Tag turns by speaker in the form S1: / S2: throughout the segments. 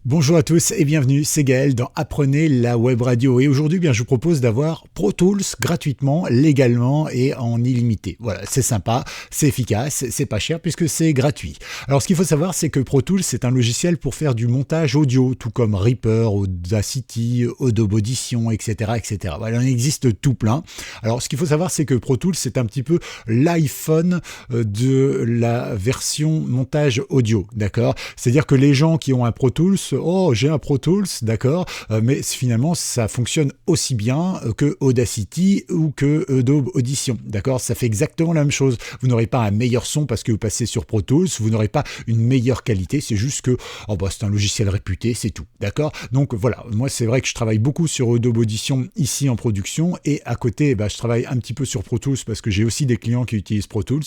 S1: Bonjour à tous et bienvenue, c'est Gaël dans Apprenez la web radio. Et aujourd'hui, je vous propose d'avoir Pro Tools gratuitement, légalement et en illimité. Voilà, c'est sympa, c'est efficace, c'est pas cher puisque c'est gratuit. Alors ce qu'il faut savoir, c'est que Pro Tools, c'est un logiciel pour faire du montage audio, tout comme Reaper, Audacity, Adobe Audition, etc., etc. Voilà, il en existe tout plein. Alors ce qu'il faut savoir, c'est que Pro Tools, c'est un petit peu l'iPhone de la version montage audio, d'accord ? C'est-à-dire que les gens qui ont un Pro Tools, oh, j'ai un Pro Tools, d'accord, mais finalement, ça fonctionne aussi bien que Audacity ou que Adobe Audition, d'accord. Ça fait exactement la même chose. Vous n'aurez pas un meilleur son parce que vous passez sur Pro Tools, vous n'aurez pas une meilleure qualité, c'est juste que c'est un logiciel réputé, c'est tout, d'accord. Donc voilà, moi, c'est vrai que je travaille beaucoup sur Adobe Audition ici en production et à côté, je travaille un petit peu sur Pro Tools parce que j'ai aussi des clients qui utilisent Pro Tools,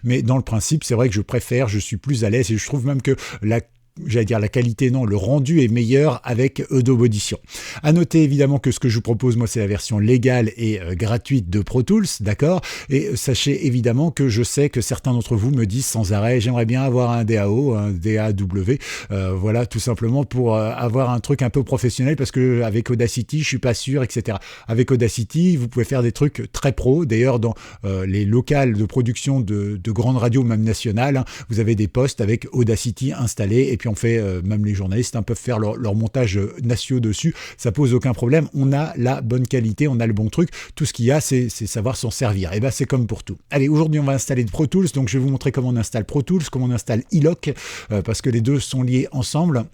S1: mais dans le principe, c'est vrai que je suis plus à l'aise et je trouve même que la qualité, non, le rendu est meilleur avec Adobe Audition. À noter évidemment que ce que je vous propose, moi, c'est la version légale et gratuite de Pro Tools, d'accord ? Et sachez évidemment que je sais que certains d'entre vous me disent sans arrêt, j'aimerais bien avoir un DAO, un DAW, voilà, tout simplement pour avoir un truc un peu professionnel parce que avec Audacity, je suis pas sûr, etc. Avec Audacity, vous pouvez faire des trucs très pro. D'ailleurs, dans les locales de production de grandes radios, même nationales, vous avez des postes avec Audacity installés et puis on fait, même les journalistes peuvent faire leur montage nationaux dessus, ça pose aucun problème, on a la bonne qualité, on a le bon truc, tout ce qu'il y a c'est savoir s'en servir, et c'est comme pour tout. Allez, aujourd'hui on va installer Pro Tools, donc je vais vous montrer comment on installe Pro Tools, comment on installe iLok, parce que les deux sont liés ensemble.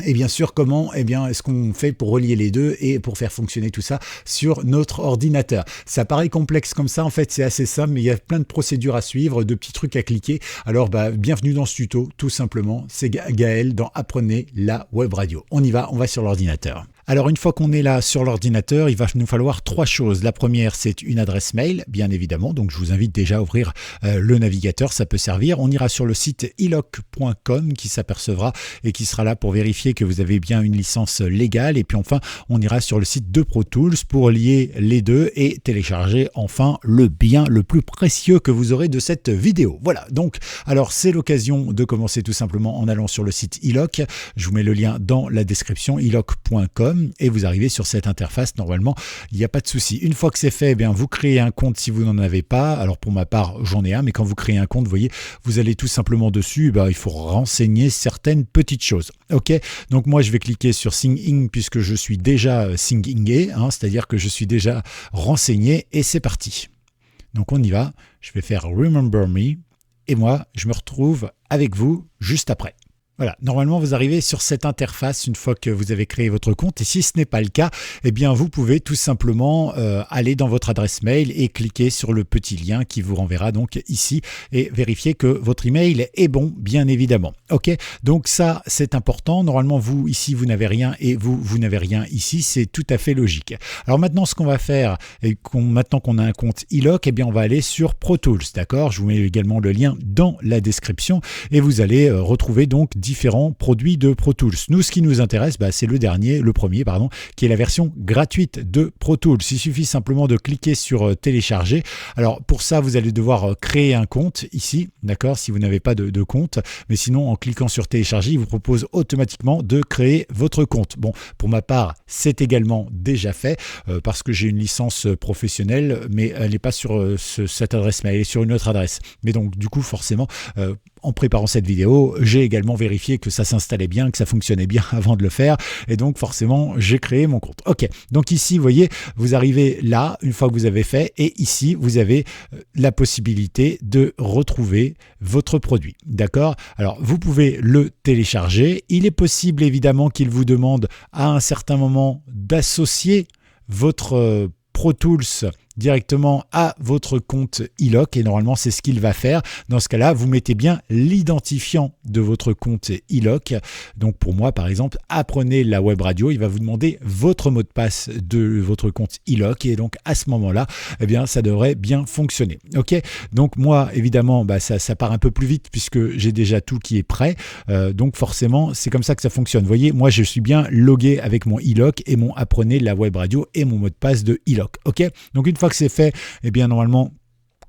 S1: Et bien sûr, comment est-ce qu'on fait pour relier les deux et pour faire fonctionner tout ça sur notre ordinateur. Ça paraît complexe comme ça, en fait c'est assez simple, mais il y a plein de procédures à suivre, de petits trucs à cliquer. Alors bienvenue dans ce tuto, tout simplement, c'est Gaël dans Apprenez la web radio. On y va, on va sur l'ordinateur. Alors une fois qu'on est là sur l'ordinateur, il va nous falloir trois choses. La première, c'est une adresse mail, bien évidemment, donc je vous invite déjà à ouvrir le navigateur, ça peut servir. On ira sur le site iLok.com qui s'apercevra et qui sera là pour vérifier que vous avez bien une licence légale. Et puis enfin, on ira sur le site de Pro Tools pour lier les deux et télécharger enfin le bien le plus précieux que vous aurez de cette vidéo. Voilà, donc alors c'est l'occasion de commencer tout simplement en allant sur le site iLok. Je vous mets le lien dans la description, iLok.com. Et vous arrivez sur cette interface, normalement, il n'y a pas de souci. Une fois que c'est fait, vous créez un compte si vous n'en avez pas. Alors pour ma part, j'en ai un, mais quand vous créez un compte, vous voyez, vous allez tout simplement dessus, il faut renseigner certaines petites choses. Ok, donc moi je vais cliquer sur Sign In puisque je suis déjà Sign In, c'est-à-dire que je suis déjà renseigné et c'est parti. Donc on y va, je vais faire Remember Me et moi je me retrouve avec vous juste après. Voilà, normalement vous arrivez sur cette interface une fois que vous avez créé votre compte et si ce n'est pas le cas, vous pouvez tout simplement aller dans votre adresse mail et cliquer sur le petit lien qui vous renverra donc ici et vérifier que votre email est bon, bien évidemment. Ok, donc ça c'est important. Normalement vous ici vous n'avez rien et vous n'avez rien ici, c'est tout à fait logique. Alors maintenant ce qu'on va faire, maintenant qu'on a un compte iLok, on va aller sur Pro Tools, d'accord ? Je vous mets également le lien dans la description et vous allez retrouver donc différents produits de Pro Tools. Nous, ce qui nous intéresse, c'est le premier, qui est la version gratuite de Pro Tools. Il suffit simplement de cliquer sur télécharger. Alors, pour ça, vous allez devoir créer un compte ici, d'accord, si vous n'avez pas de compte. Mais sinon, en cliquant sur télécharger, il vous propose automatiquement de créer votre compte. Bon, pour ma part, c'est également déjà fait parce que j'ai une licence professionnelle, mais elle n'est pas sur cette adresse mail, elle est sur une autre adresse. Mais donc, du coup, forcément, en préparant cette vidéo, j'ai également vérifié que ça s'installait bien, que ça fonctionnait bien avant de le faire. Et donc, forcément, j'ai créé mon compte. Ok, donc ici, vous voyez, vous arrivez là, une fois que vous avez fait, et ici, vous avez la possibilité de retrouver votre produit. D'accord ? Alors, vous pouvez le télécharger. Il est possible, évidemment, qu'il vous demande à un certain moment d'associer votre Pro Tools directement à votre compte iLok et normalement c'est ce qu'il va faire. Dans ce cas-là, vous mettez bien l'identifiant de votre compte iLok. Donc pour moi par exemple, apprenez la web radio, il va vous demander votre mot de passe de votre compte iLok et donc à ce moment-là, ça devrait bien fonctionner. Ok, donc moi évidemment ça part un peu plus vite puisque j'ai déjà tout qui est prêt. Donc forcément c'est comme ça que ça fonctionne. Vous voyez, moi je suis bien logué avec mon iLok et mon apprenez la web radio et mon mot de passe de iLok. Ok, donc une fois que c'est fait, normalement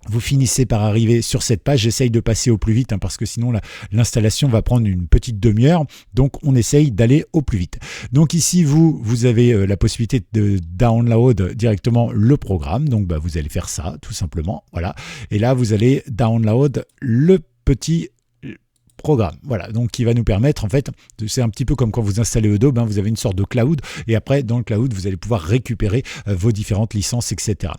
S1: Vous finissez par arriver sur cette page. J'essaye de passer au plus vite parce que sinon l'installation va prendre une petite demi-heure. Donc on essaye d'aller au plus vite. Donc ici vous avez la possibilité de download directement le programme. Donc vous allez faire ça tout simplement. Voilà. Et là vous allez download le petit programme. Voilà, donc qui va nous permettre, en fait, c'est un petit peu comme quand vous installez Adobe, vous avez une sorte de cloud, et après, dans le cloud, vous allez pouvoir récupérer vos différentes licences, etc.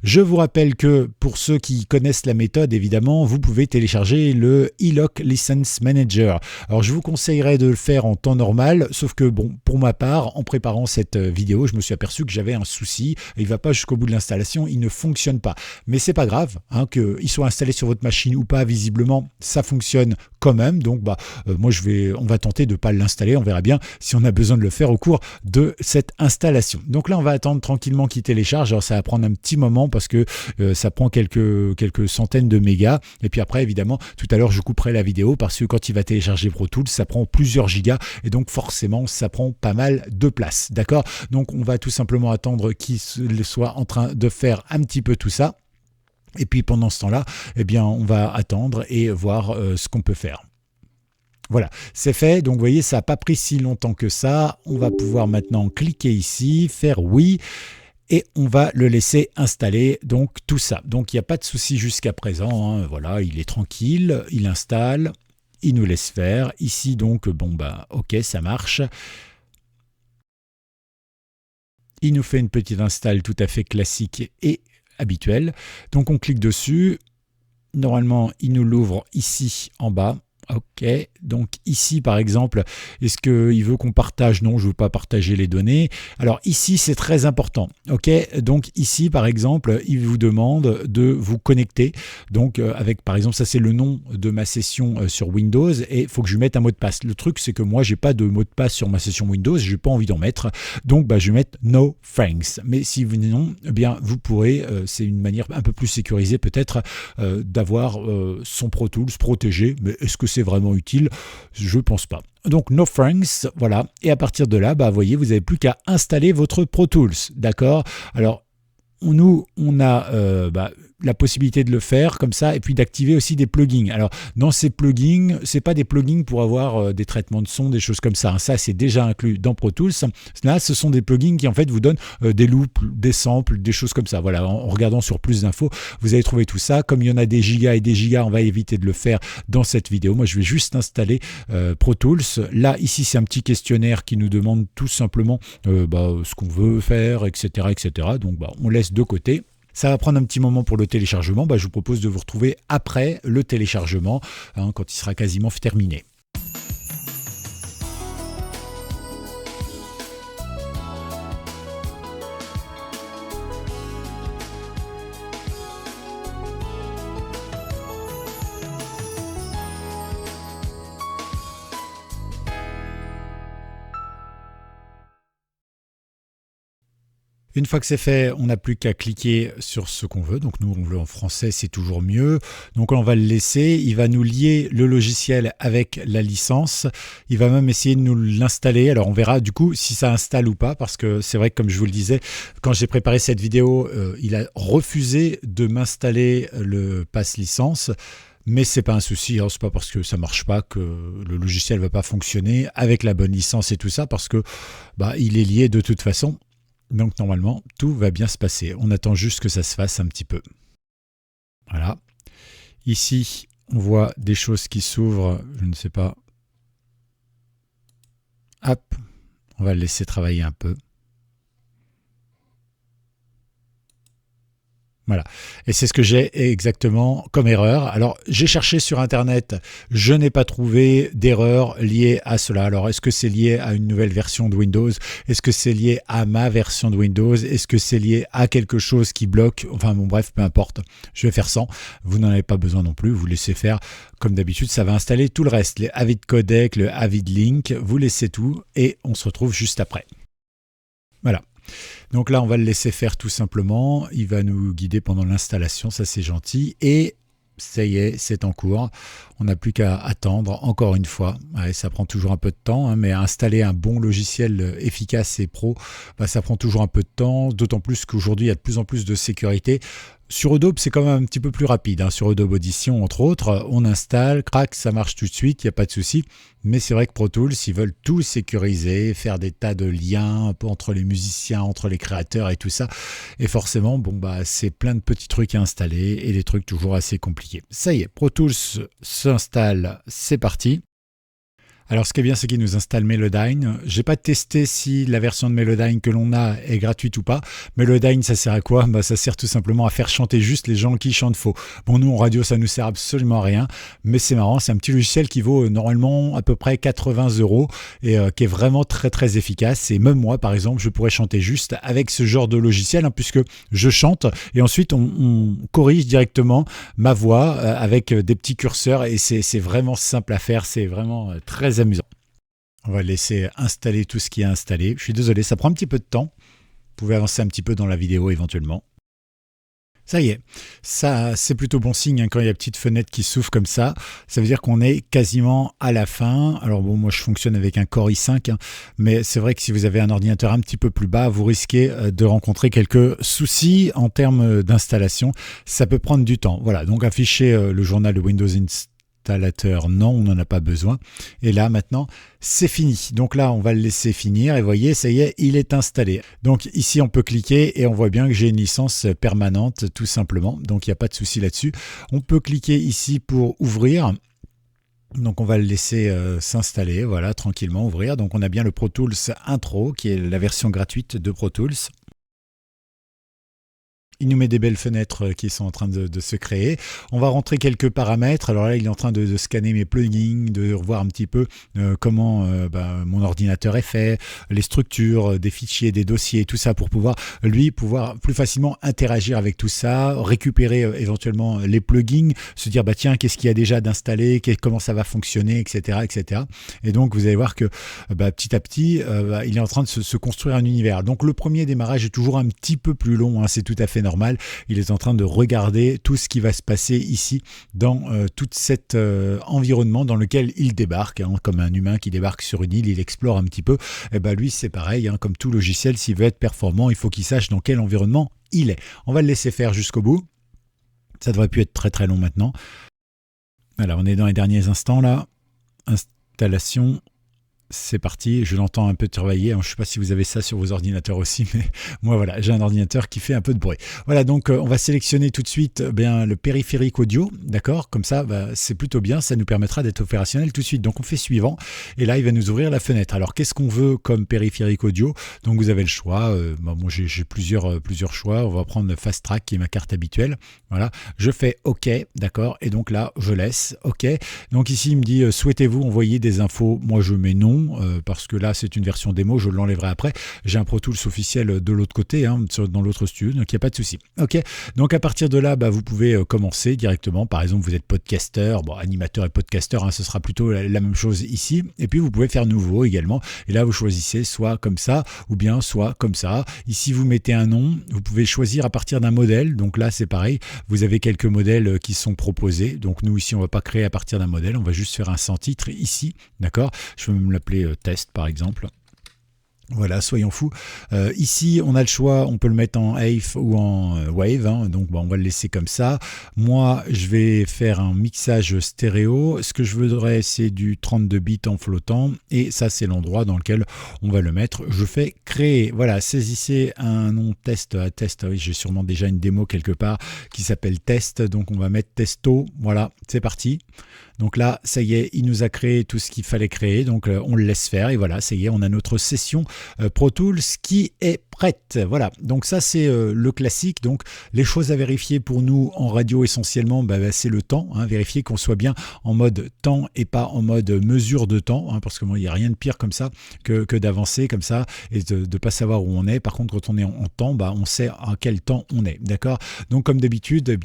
S1: Je vous rappelle que, pour ceux qui connaissent la méthode, évidemment, vous pouvez télécharger le eLock License Manager. Alors, je vous conseillerais de le faire en temps normal, sauf que, bon, pour ma part, en préparant cette vidéo, je me suis aperçu que j'avais un souci, il ne va pas jusqu'au bout de l'installation, il ne fonctionne pas. Mais c'est pas grave, qu'il soit installé sur votre machine ou pas, visiblement, ça fonctionne quand même. Donc moi on va tenter de ne pas l'installer, on verra bien si on a besoin de le faire au cours de cette installation. Donc là on va attendre tranquillement qu'il télécharge. Alors ça va prendre un petit moment parce que ça prend quelques centaines de mégas, et puis après évidemment tout à l'heure je couperai la vidéo parce que quand il va télécharger Pro Tools ça prend plusieurs gigas et donc forcément ça prend pas mal de place, d'accord? Donc on va tout simplement attendre qu'il soit en train de faire un petit peu tout ça. Et puis pendant ce temps-là, eh bien, on va attendre et voir ce qu'on peut faire. Voilà, c'est fait. Donc vous voyez, ça n'a pas pris si longtemps que ça. On va pouvoir maintenant cliquer ici, faire oui. Et on va le laisser installer, donc tout ça. Donc il n'y a pas de souci jusqu'à présent. Voilà, il est tranquille, il installe, il nous laisse faire. Ici donc, ok, ça marche. Il nous fait une petite install tout à fait classique et habituel. Donc on clique dessus, normalement il nous l'ouvre ici en bas. Ok, donc ici par exemple, est-ce qu'il veut qu'on partage? Non, je ne veux pas partager les données. Alors ici c'est très important. Ok, donc ici par exemple, il vous demande de vous connecter. Donc avec par exemple, ça c'est le nom de ma session sur Windows et il faut que je lui mette un mot de passe. Le truc c'est que moi j'ai pas de mot de passe sur ma session Windows, j'ai pas envie d'en mettre. Donc je vais mettre no thanks. Mais si vous non, eh bien vous pourrez, c'est une manière un peu plus sécurisée peut-être d'avoir son Pro Tools protégé. Mais est-ce que c'est vraiment utile? Je pense pas. Donc no thanks, voilà. Et à partir de là, vous voyez, vous n'avez plus qu'à installer votre Pro Tools, d'accord? Alors nous, on a la possibilité de le faire comme ça et puis d'activer aussi des plugins. Alors dans ces plugins, c'est pas des plugins pour avoir des traitements de son, des choses comme ça. Ça c'est déjà inclus dans Pro Tools. Là, ce sont des plugins qui en fait vous donnent des loops, des samples, des choses comme ça. Voilà, en regardant sur plus d'infos, vous allez trouver tout ça. Comme il y en a des gigas et des gigas, on va éviter de le faire dans cette vidéo. Moi, je vais juste installer Pro Tools. Là, ici, c'est un petit questionnaire qui nous demande tout simplement ce qu'on veut faire, etc., etc. Donc, on laisse de côté. Ça va prendre un petit moment pour le téléchargement. Je vous propose de vous retrouver après le téléchargement, quand il sera quasiment terminé. Une fois que c'est fait, on n'a plus qu'à cliquer sur ce qu'on veut. Donc nous, on veut en français, c'est toujours mieux. Donc on va le laisser. Il va nous lier le logiciel avec la licence. Il va même essayer de nous l'installer. Alors on verra du coup si ça installe ou pas. Parce que c'est vrai que comme je vous le disais, quand j'ai préparé cette vidéo, il a refusé de m'installer le pass licence. Mais c'est pas un souci, c'est pas parce que ça marche pas que le logiciel va pas fonctionner avec la bonne licence et tout ça. Parce que il est lié de toute façon. Donc normalement, tout va bien se passer. On attend juste que ça se fasse un petit peu. Voilà. Ici, on voit des choses qui s'ouvrent. Je ne sais pas. Hop. On va le laisser travailler un peu. Voilà. Et c'est ce que j'ai exactement comme erreur. Alors, j'ai cherché sur Internet, je n'ai pas trouvé d'erreur liée à cela. Alors, est-ce que c'est lié à une nouvelle version de Windows? Est-ce que c'est lié à ma version de Windows? Est-ce que c'est lié à quelque chose qui bloque? Enfin, bon, bref, peu importe. Je vais faire sans. Vous n'en avez pas besoin non plus. Vous laissez faire comme d'habitude. Ça va installer tout le reste. Les Avid Codec, le Avid Link. Vous laissez tout et on se retrouve juste après. Voilà. Donc là, on va le laisser faire tout simplement. Il va nous guider pendant l'installation, ça c'est gentil. Et ça y est, c'est en cours. On n'a plus qu'à attendre encore une fois. Ouais, ça prend toujours un peu de temps, mais installer un bon logiciel efficace et pro, ça prend toujours un peu de temps. D'autant plus qu'aujourd'hui, il y a de plus en plus de sécurité. Sur Adobe, c'est quand même un petit peu plus rapide. Hein. Sur Adobe Audition, entre autres, on installe, crac, ça marche tout de suite, il n'y a pas de souci. Mais c'est vrai que Pro Tools, ils veulent tout sécuriser, faire des tas de liens entre les musiciens, entre les créateurs et tout ça. Et forcément, bon, bah, c'est plein de petits trucs à installer et des trucs toujours assez compliqués. Ça y est, Pro Tools s'installe, c'est parti. Alors ce qui est bien, c'est qu'il nous installe Melodyne. Je n'ai pas testé si la version de Melodyne que l'on a est gratuite ou pas. Melodyne, ça sert à quoi? Ça sert tout simplement à faire chanter juste les gens qui chantent faux. Bon, nous en radio, ça nous sert absolument à rien, mais c'est marrant, c'est un petit logiciel qui vaut normalement à peu près 80 € et qui est vraiment très très efficace. Et même moi, par exemple, je pourrais chanter juste avec ce genre de logiciel, hein, puisque je chante et ensuite on corrige directement ma voix avec des petits curseurs et c'est vraiment simple à faire, c'est vraiment très amusant. On va laisser installer tout ce qui est installé. Je suis désolé, ça prend un petit peu de temps. Vous pouvez avancer un petit peu dans la vidéo éventuellement. Ça y est, ça c'est plutôt bon signe hein, quand il y a une petite fenêtre qui s'ouvre comme ça. Ça veut dire qu'on est quasiment à la fin. Alors bon, moi je fonctionne avec un Core i5, hein, mais c'est vrai que si vous avez un ordinateur un petit peu plus bas, vous risquez de rencontrer quelques soucis en termes d'installation. Ça peut prendre du temps. Voilà, donc afficher le journal de Windows Installateur, non, on n'en a pas besoin. Et là, maintenant, c'est fini. Donc là, on va le laisser finir et vous voyez, ça y est, il est installé. Donc ici, on peut cliquer et on voit bien que j'ai une licence permanente, tout simplement. Donc il n'y a pas de souci là-dessus. On peut cliquer ici pour ouvrir. Donc on va le laisser s'installer, voilà, tranquillement, ouvrir. Donc on a bien le Pro Tools Intro, qui est la version gratuite de Pro Tools. Il nous met des belles fenêtres qui sont en train de se créer. On va rentrer quelques paramètres. Alors là, il est en train de scanner mes plugins, de revoir un petit peu comment mon ordinateur est fait, les structures des fichiers, des dossiers, tout ça pour pouvoir plus facilement interagir avec tout ça, récupérer éventuellement les plugins, se dire tiens, qu'est-ce qu'il y a déjà d'installé, comment ça va fonctionner, etc., etc. Et donc vous allez voir que petit à petit, il est en train de se construire un univers. Donc le premier démarrage est toujours un petit peu plus long, hein, c'est tout à fait normal. Il est en train de regarder tout ce qui va se passer ici dans tout cet environnement dans lequel il débarque, hein, comme un humain qui débarque sur une île, il explore un petit peu. Et lui c'est pareil, hein, comme tout logiciel, s'il veut être performant, il faut qu'il sache dans quel environnement il est. On va le laisser faire jusqu'au bout. Ça devrait plus être très très long maintenant. Alors on est dans les derniers instants là. Installation. C'est parti, je l'entends un peu travailler. Je ne sais pas si vous avez ça sur vos ordinateurs aussi, mais moi voilà, j'ai un ordinateur qui fait un peu de bruit. Voilà, donc on va sélectionner tout de suite le périphérique audio, d'accord? Comme ça, c'est plutôt bien, ça nous permettra d'être opérationnel tout de suite. Donc on fait suivant, et là il va nous ouvrir la fenêtre. Alors qu'est-ce qu'on veut comme périphérique audio? Donc vous avez le choix, moi j'ai plusieurs choix. On va prendre Fast Track qui est ma carte habituelle. Voilà, je fais OK, d'accord, et donc là je laisse OK. Donc ici il me dit souhaitez-vous envoyer des infos? Moi je mets non. Parce que là c'est une version démo, je l'enlèverai après. J'ai un Pro Tools officiel de l'autre côté, hein, dans l'autre studio, donc il n'y a pas de souci. Ok, donc à partir de là, vous pouvez commencer directement. Par exemple, vous êtes podcasteur, animateur et podcasteur, hein, ce sera plutôt la même chose ici. Et puis vous pouvez faire nouveau également. Et là vous choisissez soit comme ça ou bien soit comme ça. Ici vous mettez un nom, vous pouvez choisir à partir d'un modèle. Donc là c'est pareil, vous avez quelques modèles qui sont proposés. Donc nous ici on ne va pas créer à partir d'un modèle, on va juste faire un sans titre ici, d'accord? Je peux même l'appeler test par exemple. Voilà, soyons fous. Ici, on a le choix, on peut le mettre en AVE ou en Wave, hein, donc on va le laisser comme ça. Moi, je vais faire un mixage stéréo. Ce que je voudrais, c'est du 32 bits en flottant, et ça, c'est l'endroit dans lequel on va le mettre. Je fais créer. Voilà, saisissez un nom test à test. Oui, j'ai sûrement déjà une démo quelque part qui s'appelle test, donc on va mettre testo. Voilà, c'est parti. Donc là, ça y est, il nous a créé tout ce qu'il fallait créer, donc on le laisse faire, et voilà, ça y est, on a notre session Pro Tools qui est prête. Voilà, donc ça c'est le classique. Donc les choses à vérifier pour nous en radio essentiellement, c'est le temps, hein, vérifier qu'on soit bien en mode temps et pas en mode mesure de temps, hein, parce que il n'y a rien de pire comme ça que d'avancer comme ça et de ne pas savoir où on est. Par contre, quand on est en temps, on sait à quel temps on est, d'accord? Donc comme d'habitude,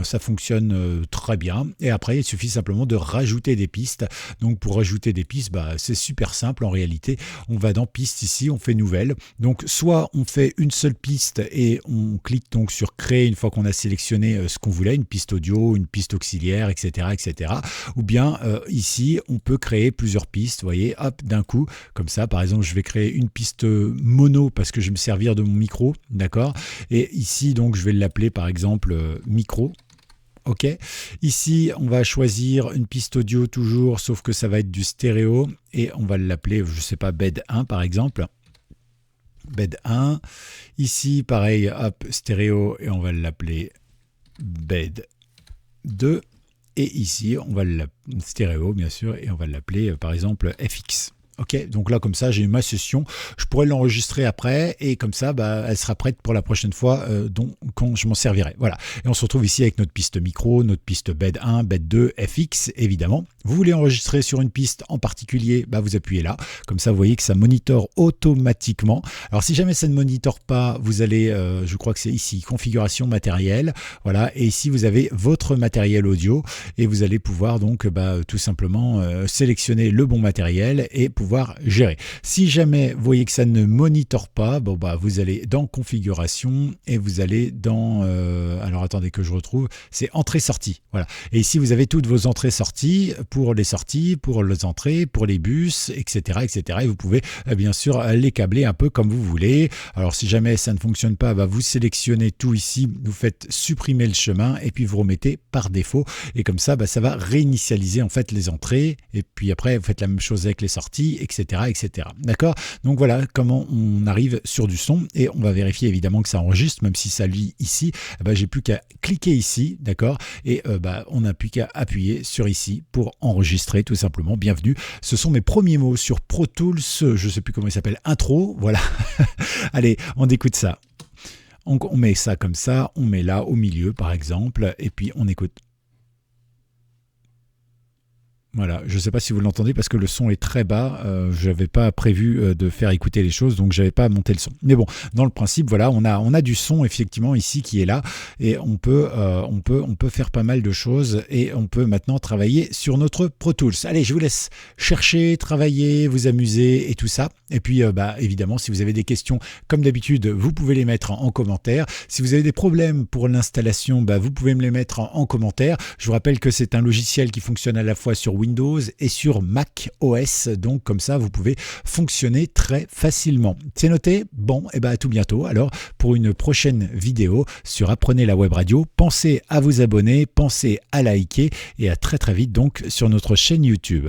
S1: ça fonctionne très bien, et après il suffit simplement de rajouter des pistes. Donc pour rajouter des pistes, c'est super simple en réalité. On va dans pistes ici, on fait nouvelle. Donc soit on fait une seule piste et on clique donc sur créer une fois qu'on a sélectionné ce qu'on voulait, une piste audio, une piste auxiliaire, etc. etc. Ou bien ici, on peut créer plusieurs pistes, vous voyez, hop, d'un coup, comme ça. Par exemple, je vais créer une piste mono parce que je vais me servir de mon micro, d'accord? Et ici, donc, je vais l'appeler par exemple micro. Ok, ici on va choisir une piste audio toujours, sauf que ça va être du stéréo et on va l'appeler, je sais pas, bed 1 par exemple. Bed 1. Ici, pareil, hop, stéréo et on va l'appeler bed 2. Et ici, on va l'appeler stéréo, bien sûr, et on va l'appeler par exemple FX. Ok, donc là comme ça j'ai ma session, je pourrais l'enregistrer après et comme ça elle sera prête pour la prochaine fois quand je m'en servirai. Voilà, et on se retrouve ici avec notre piste micro, notre piste bed 1, bed 2, FX évidemment. Vous voulez enregistrer sur une piste en particulier, vous appuyez là, comme ça vous voyez que ça monitore automatiquement. Alors si jamais ça ne monitore pas, vous allez, je crois que c'est ici, configuration matériel, voilà, et ici vous avez votre matériel audio et vous allez pouvoir donc tout simplement sélectionner le bon matériel et pouvoir gérer. Si jamais vous voyez que ça ne monitore pas, vous allez dans configuration et vous allez dans alors attendez que je retrouve, c'est entrée-sortie. Voilà. Et ici vous avez toutes vos entrées-sorties pour les sorties, pour les entrées, pour les bus, etc. etc. Et vous pouvez bien sûr les câbler un peu comme vous voulez. Alors si jamais ça ne fonctionne pas, vous sélectionnez tout ici, vous faites supprimer le chemin et puis vous remettez par défaut. Et comme ça, ça va réinitialiser en fait les entrées. Et puis après, vous faites la même chose avec les sorties, etc. etc. D'accord? Donc voilà comment on arrive sur du son et on va vérifier évidemment que ça enregistre, même si ça lit ici, j'ai plus qu'à cliquer ici, d'accord? Et on n'a plus qu'à appuyer sur ici pour enregistrer tout simplement. Bienvenue. Ce sont mes premiers mots sur Pro Tools, je sais plus comment il s'appelle, intro, voilà. Allez, on écoute ça. On met ça comme ça, on met là au milieu par exemple, et puis on écoute. Voilà, je ne sais pas si vous l'entendez parce que le son est très bas. Je n'avais pas prévu de faire écouter les choses, donc je n'avais pas monté le son. Mais bon, dans le principe, voilà, on a du son effectivement ici qui est là et on peut faire pas mal de choses et on peut maintenant travailler sur notre Pro Tools. Allez, je vous laisse chercher, travailler, vous amuser et tout ça. Et puis, évidemment, si vous avez des questions, comme d'habitude, vous pouvez les mettre en commentaire. Si vous avez des problèmes pour l'installation, vous pouvez me les mettre en commentaire. Je vous rappelle que c'est un logiciel qui fonctionne à la fois sur Windows et sur Mac OS, donc comme ça vous pouvez fonctionner très facilement. C'est noté? Bon, et à tout bientôt alors pour une prochaine vidéo sur Apprenez la web radio. Pensez à vous abonner, pensez à liker et à très vite donc sur notre chaîne YouTube.